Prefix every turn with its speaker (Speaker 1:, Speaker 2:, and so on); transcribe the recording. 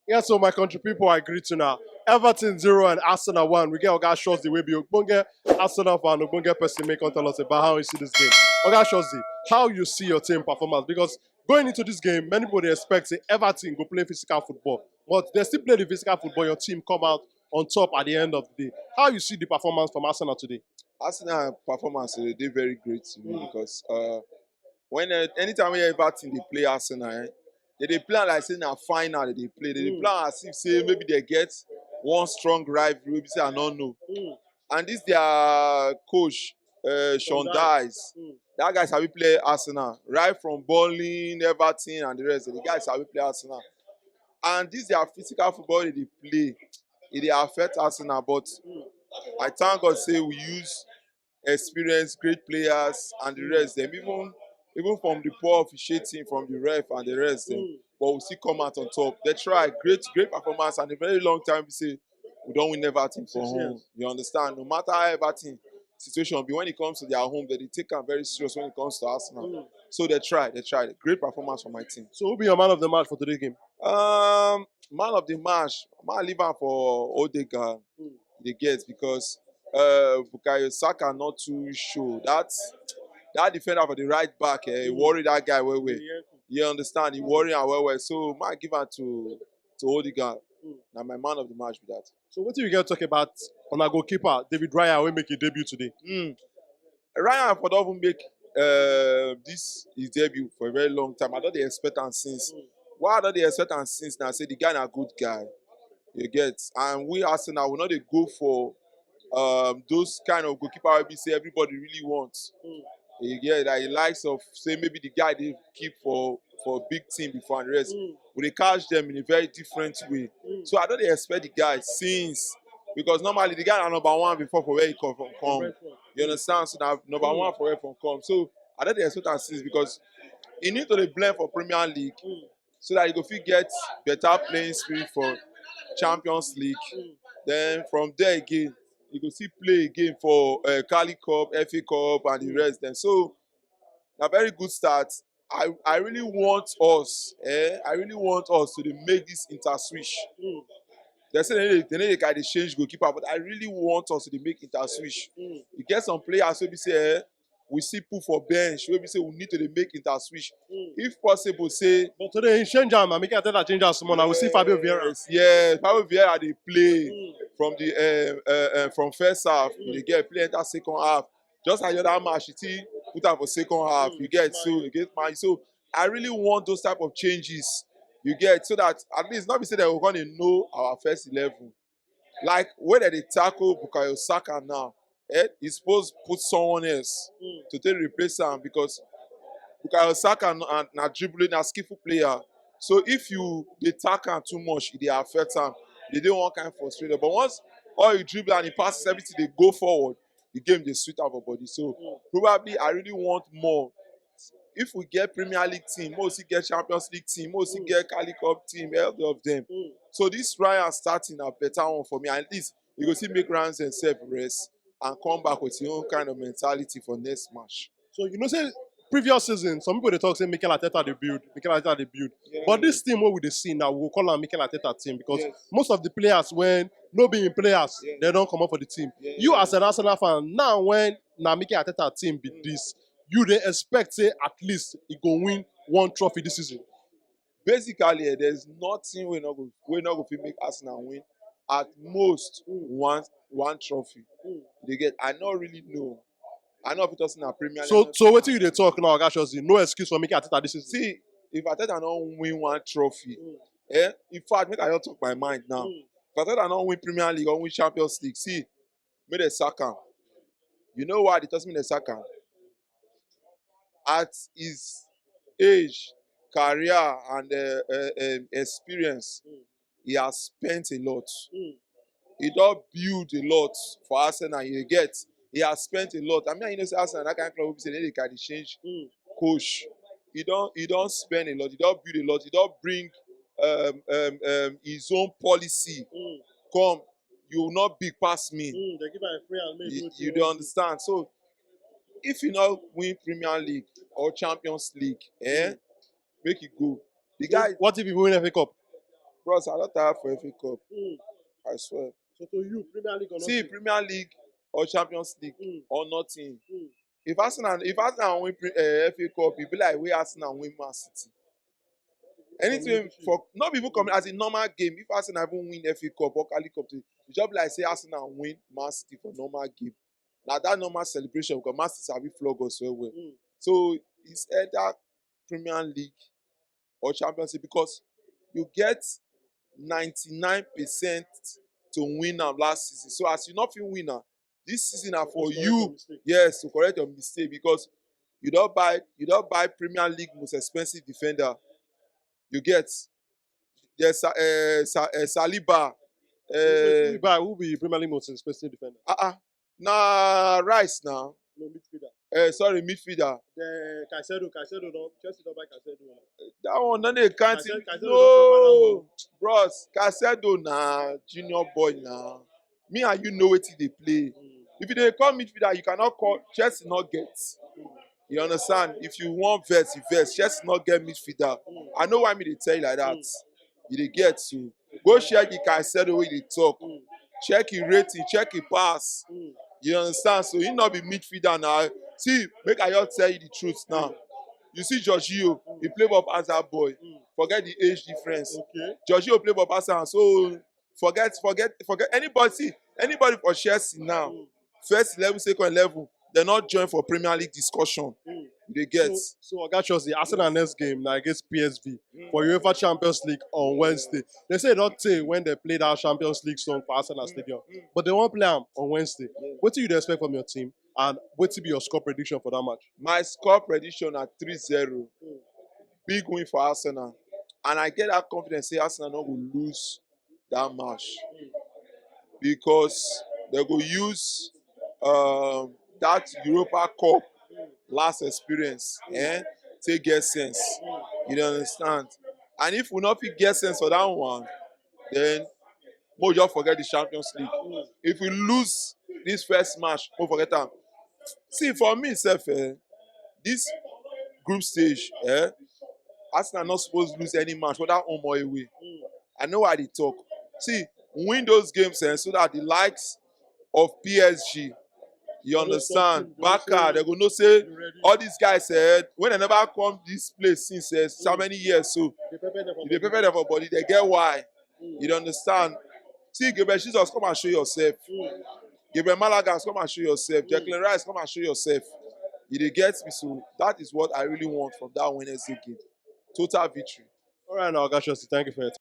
Speaker 1: Yeah, so my country people, I agree to now. Everton 0 and Arsenal 1. We get Oga Shorty, the way be Ogbonge Arsenal fan, Ogbonge person make tell us about how you see this game. Oga Shorty, how you see your team performance? Because going into this game, many people they expect say Everton go play physical football. But they still play the physical football, your team come out on top at the end of the day. How you see the performance from Arsenal today?
Speaker 2: Arsenal performance they did very great to me because when anytime we Everton they play Arsenal, they play like say na final they play. They play as if say maybe they get one strong rivalry, maybe say I don't know. And this their coach, Sean Dice. That guy sabi play Arsenal right from bowling, Everton, and the rest. The guys sabi play Arsenal. And this their physical football they play, it dey affect Arsenal. But I thank God say we use experienced, great players and the rest. Them even from the poor officiating from the ref and the rest. Them, but we still come out on top. They try great performance and a very long time we say we don't win Everton for home. You understand? No matter how Everton situation be, when it comes to their home, they take am very serious when it comes to Arsenal. So they try. Great performance from my team.
Speaker 1: So who be your man of the match for today's game?
Speaker 2: Man of the match, I leave am for Odegaard. They get because Bukayo Saka not too sure. That defender for the right back, he worry that guy well. You understand? He worry am well. So I give am to Odegaard. Now my man of the match with that.
Speaker 1: So what do you get to talk about on our goalkeeper, David Raya, will make a debut today?
Speaker 2: Ryan for don't even make this his debut for a very long time. I don't dey expect am since. Why I don't dey expect am since now? Say the guy na good guy. You get, and we Arsenal will not dey go for those kind of goalkeeper wey be say everybody really wants. You get that he likes of say maybe the guy they keep for big team before and the rest. We dey catch them in a very different way. So I don't dey expect the guy since because normally the guy na number one before for where he come from. You understand? So now number one for where from come. So I don't dey expect am since because he need to dey blend for Premier League so that he go fit get better playing spirit for Champions League. Then from there again, you go see play again for Cali Cup, FA Cup, and the rest. Then so, a very good start. I really want us, I really want us to make this inter-switch. They say they need to change goalkeeper, but I really want us to make inter-switch. You get some players who be say, we see put for bench, where we say we need to make inter-switch. If possible, say.
Speaker 1: But today he change am, and Mikel Arteta change am small. I will see Fabio Vieira.
Speaker 2: Yeah, Fabio Vieira they play from the from first half. They get play enter second half. Just like the other match, he put am for second half. You get so you get man. So I really want those type of changes. You get so that at least not be say that we're gonna know our first 11. Like whether they tackle Bukayo Saka now. He's supposed to put someone else to take replace him because Bukayo Saka na dribbling, na skillful player. So if you dey tackle too much, it dey affect him. They don't want kind of frustrated. But once all you dribble and he passes everything, they go forward. The game they sweet our body. So probably I really want more. If we get Premier League team, mostly get Champions League team, mostly get Cali Cup team, all of them. So this Ryan starting a better one for me. At least you go see make Ryan himself rest and come back with your own kind of mentality for next match.
Speaker 1: So you know, say previous season, some people they talk say Mikel Arteta they build, but this team what we they see now, we'll call them Mikel Arteta team because most of the players when no being players, they don't come up for the team. You as an Arsenal fan, now when na Mikel Arteta team be this, you they expect say at least he go win one trophy this season.
Speaker 2: Basically, there's nothing we're not going to make Arsenal win. At most one trophy. They get. I don't really know. I know if it doesn't have Premier League.
Speaker 1: So what do you they talk now, guys? No excuse for Mikel Arteta this season.
Speaker 2: See, if Arteta don't win one trophy, in fact, make I don't talk my mind now. If Arteta don't win Premier League or win Champions League, see, make the Saka. You know why they toss me the Saka? At his age, career, and experience, he has spent a lot. He don't build a lot for Arsenal. You get. He has spent a lot. I mean, you know, Arsenal that kind of club say they can change coach. He don't spend a lot. He don't build a lot. He don't bring his own policy. Come, you will not big past me.
Speaker 1: They give a free and
Speaker 2: you don't understand. So if you not win Premier League or Champions League, make it go. The guy.
Speaker 1: What if he win FA Cup?
Speaker 2: Bros, I don't tire for FA Cup.
Speaker 1: Mm.
Speaker 2: I swear.
Speaker 1: So to you, Premier League or
Speaker 2: See,
Speaker 1: nothing?
Speaker 2: Premier League or Champions League
Speaker 1: Mm.
Speaker 2: or nothing.
Speaker 1: Mm.
Speaker 2: If Arsenal win FA Cup, it be like we Arsenal win Man City. Anything for not even coming as a normal game. If Arsenal even win FA Cup or Cali Cup, it just be like say Arsenal win Man City for normal game. Now that normal celebration because Man City have flog us well well.
Speaker 1: Mm.
Speaker 2: So it's either Premier League or Champions League because you get 99% to win am last season. So as you not fit win am, this season na for you, yes, to correct your mistake because you don't buy Premier League most expensive defender. You get there's Saliba.
Speaker 1: Who be Premier League most expensive defender?
Speaker 2: Na Rice now.
Speaker 1: No midfielder.
Speaker 2: Sorry, midfielder.
Speaker 1: The Caicedo don't Chelsea don't buy Caicedo.
Speaker 2: That one no dey count.
Speaker 1: Caicedo
Speaker 2: No, bros. Caicedo na junior boy now. Me and you know wetin dey play. If you dey call midfielder, you cannot call Chelsea not get. You understand? If you want verse, you verse. Chelsea not get midfielder. I know why me dey tell you like that. You dey get to go check the Caicedo wey dey talk. Check his rating, check his pass. You understand? So he not be midfielder now. See, make I just tell you the truth now. You see Jorginho, he play ball pass that boy. Forget the age difference.
Speaker 1: Okay.
Speaker 2: Jorginho play ball pass am. So forget anybody. See, anybody for Chelsea now. First 11, second 11, they not join for Premier League discussion. They get.
Speaker 1: So I got the Arsenal next game now against PSV for UEFA Champions League on Wednesday. They say not say when they play that Champions League song for Arsenal Stadium, but they won't play them on Wednesday. What do you expect from your team, and what will be your score prediction for that match?
Speaker 2: My score prediction at 3-0. Big win for Arsenal, and I get that confidence. Say Arsenal not will lose that match because they go use that Europa Cup last experience take get sense. You don't understand? And if we not fit get sense for that one, then we'll just forget the Champions League. If we lose this first match, we'll forget them. See, for me, this group stage, Arsenal not supposed to lose any match, whether home or away. I know why they talk. See, win those games so that the likes of PSG, you understand, Baka, they go know say all these guys when they never come this place since so many years, so they prepare them for body, they get why. You understand? See, Gabriel Jesus, come and show yourself. Gabriel Malagas, come and show yourself. Declan Rice, come and show yourself. You get me, so that is what I really want from that Wednesday game. Total victory.
Speaker 1: All right, now, Augustus, thank you for your time.